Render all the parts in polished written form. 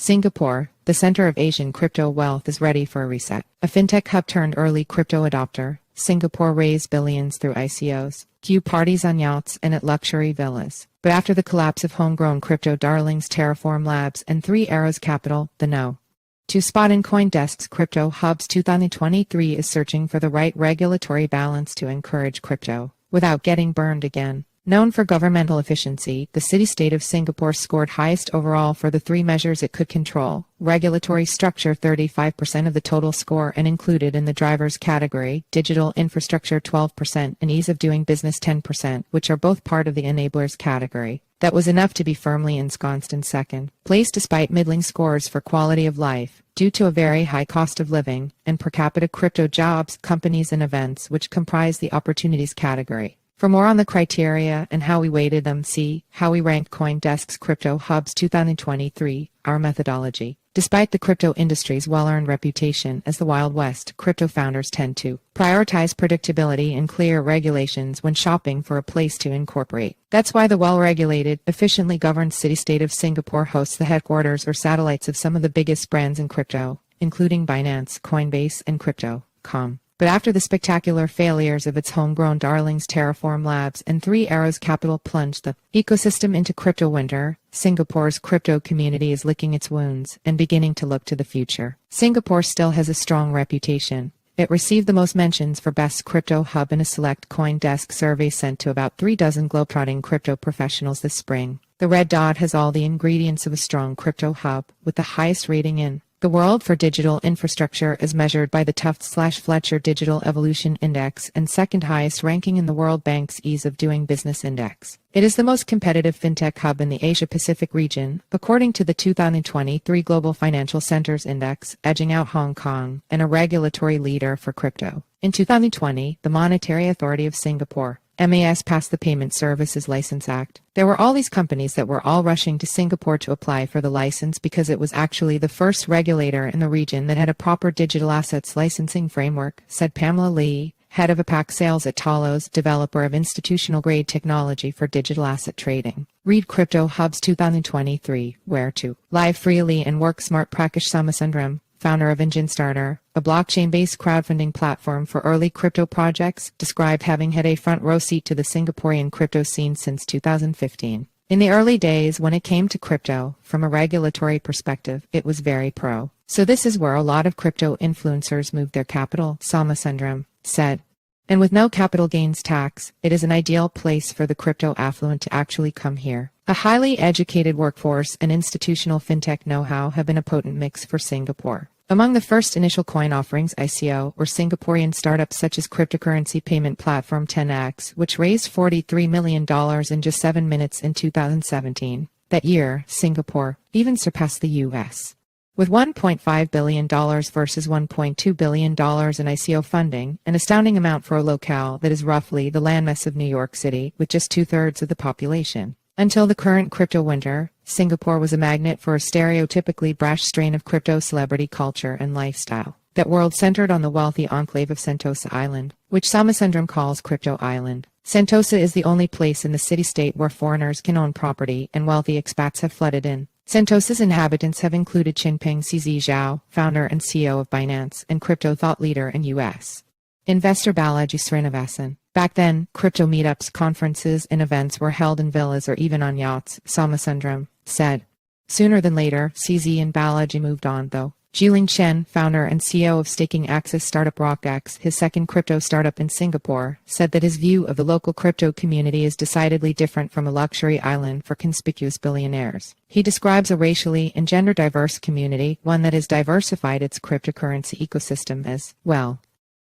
Singapore, the center of Asian crypto wealth, is ready for a reset. A fintech hub turned early crypto adopter, Singapore raised billions through ICOs, queue parties on yachts and at luxury villas. But after the collapse of homegrown crypto darlings Terraform Labs and Three Arrows Capital, the no. To spot in CoinDesk's Crypto Hubs 2023 is searching for the right regulatory balance to encourage crypto without getting burned again. Known for governmental efficiency, the city-state of Singapore scored highest overall for the three measures it could control. Regulatory structure 35% of the total score and included in the drivers category, digital infrastructure 12% and ease of doing business 10%, which are both part of the enablers category. That was enough to be firmly ensconced in second place despite middling scores for quality of life, due to a very high cost of living, and per capita crypto jobs, companies and events which comprise the opportunities category. For more on the criteria and how we weighted them, see how we ranked CoinDesk's Crypto Hubs 2023, our methodology. Despite the crypto industry's well-earned reputation as the Wild West, crypto founders tend to prioritize predictability and clear regulations when shopping for a place to incorporate. That's why the well-regulated, efficiently governed city-state of Singapore hosts the headquarters or satellites of some of the biggest brands in crypto, including Binance, Coinbase, and Crypto.com. But after the spectacular failures of its homegrown darlings Terraform Labs and Three Arrows Capital plunged the ecosystem into crypto winter, Singapore's crypto community is licking its wounds and beginning to look to the future. Singapore still has a strong reputation. It received the most mentions for best crypto hub in a select CoinDesk survey sent to about 36 globetrotting crypto professionals this spring. The red dot has all the ingredients of a strong crypto hub, with the highest rating in the world for digital infrastructure as measured by the Tufts/Fletcher Digital Evolution Index and second highest ranking in the World Bank's Ease of Doing Business Index. It is the most competitive fintech hub in the Asia-Pacific region, according to the 2023 Global Financial Centers Index, edging out Hong Kong, and a regulatory leader for crypto. In 2020, the Monetary Authority of Singapore, MAS, passed the Payment Services License Act. There were all these companies that were all rushing to Singapore to apply for the license because it was actually the first regulator in the region that had a proper digital assets licensing framework, said Pamela Lee, head of APAC sales at Talos, developer of institutional-grade technology for digital asset trading. Read Crypto Hubs 2023, where to live freely and work smart. Prakash Somasundram, founder of Engine Starter, a blockchain-based crowdfunding platform for early crypto projects, described having had a front-row seat to the Singaporean crypto scene since 2015. In the early days when it came to crypto, from a regulatory perspective, it was very pro. So this is where a lot of crypto influencers moved their capital, Somasundram said. And with no capital gains tax, it is an ideal place for the crypto affluent to actually come here. A highly educated workforce and institutional fintech know-how have been a potent mix for Singapore. Among the first initial coin offerings ICO were Singaporean startups such as cryptocurrency payment platform 10x, which raised $43 million in just 7 minutes in 2017. That year, Singapore even surpassed the US. With $1.5 billion versus $1.2 billion in ICO funding, an astounding amount for a locale that is roughly the landmass of New York City, with just 2/3 of the population. Until the current crypto winter, Singapore was a magnet for a stereotypically brash strain of crypto celebrity culture and lifestyle. That world centered on the wealthy enclave of Sentosa Island, which Somasundram calls Crypto Island. Sentosa is the only place in the city-state where foreigners can own property and wealthy expats have flooded in. Sentosa's inhabitants have included Chinpeng CZ Zhao, founder and CEO of Binance, and crypto thought leader and U.S. investor Balaji Srinivasan. Back then, crypto meetups, conferences, and events were held in villas or even on yachts, Somasundram said. Sooner than later, CZ and Balaji moved on, though. Jiling Chen, founder and CEO of staking access startup RockX, his second crypto startup in Singapore, said that his view of the local crypto community is decidedly different from a luxury island for conspicuous billionaires. He describes a racially and gender-diverse community, one that has diversified its cryptocurrency ecosystem as well.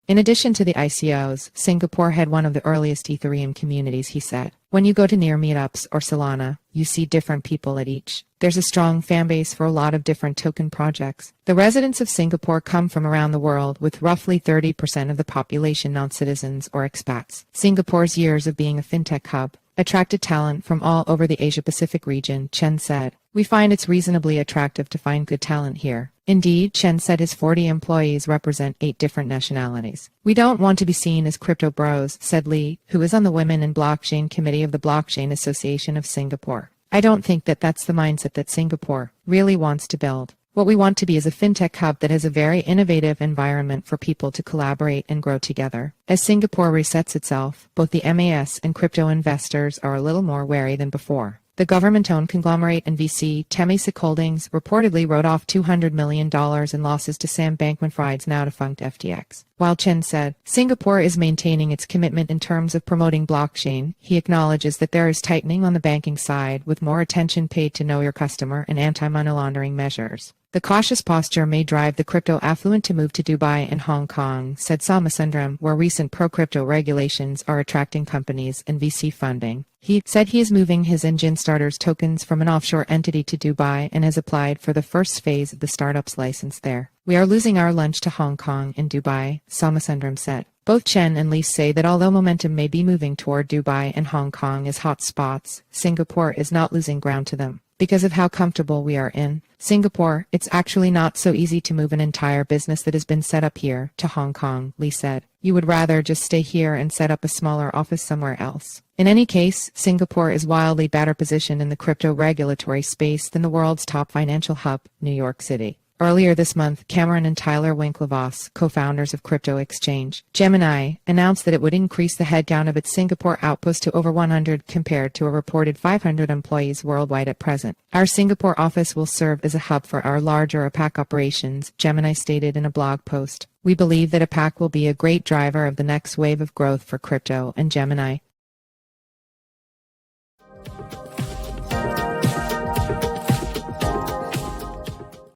In addition to the ICOs, Singapore had one of the earliest ethereum communities, he said. When you go to near meetups or Solana, you see different people at each. There's a strong fan base for a lot of different token projects. The residents of Singapore come from around the world, with roughly 30% of the population non-citizens or expats. Singapore's years of being a fintech hub attracted talent from all over the Asia-Pacific region, Chen said. We find it's reasonably attractive to find good talent here. Indeed, Chen said his 40 employees represent 8 different nationalities. We don't want to be seen as crypto bros, said Lee, who is on the Women in Blockchain Committee of the Blockchain Association of Singapore. I don't think that that's the mindset that Singapore really wants to build. What we want to be is a fintech hub that has a very innovative environment for people to collaborate and grow together. As Singapore resets itself, both the MAS and crypto investors are a little more wary than before. The government-owned conglomerate and VC Temasek Holdings reportedly wrote off $200 million in losses to Sam Bankman-Fried's now-defunct FTX. While Chen said Singapore is maintaining its commitment in terms of promoting blockchain, he acknowledges that there is tightening on the banking side with more attention paid to know your customer and anti-money laundering measures. The cautious posture may drive the crypto affluent to move to Dubai and Hong Kong, said Somasundram, where recent pro-crypto regulations are attracting companies and VC funding. He said he is moving his engine starters tokens from an offshore entity to Dubai and has applied for the first phase of the startup's license there. We are losing our lunch to Hong Kong and Dubai, Somasundram said. Both Chen and Lee say that although momentum may be moving toward Dubai and Hong Kong as hot spots, Singapore is not losing ground to them. Because of how comfortable we are in Singapore, it's actually not so easy to move an entire business that has been set up here to Hong Kong, Lee said. You would rather just stay here and set up a smaller office somewhere else. In any case, Singapore is wildly better positioned in the crypto regulatory space than the world's top financial hub, New York City. Earlier this month, Cameron and Tyler Winklevoss, co-founders of crypto exchange Gemini, announced that it would increase the headcount of its Singapore outpost to over 100 compared to a reported 500 employees worldwide at present. Our Singapore office will serve as a hub for our larger APAC operations, Gemini stated in a blog post. We believe that APAC will be a great driver of the next wave of growth for crypto and Gemini.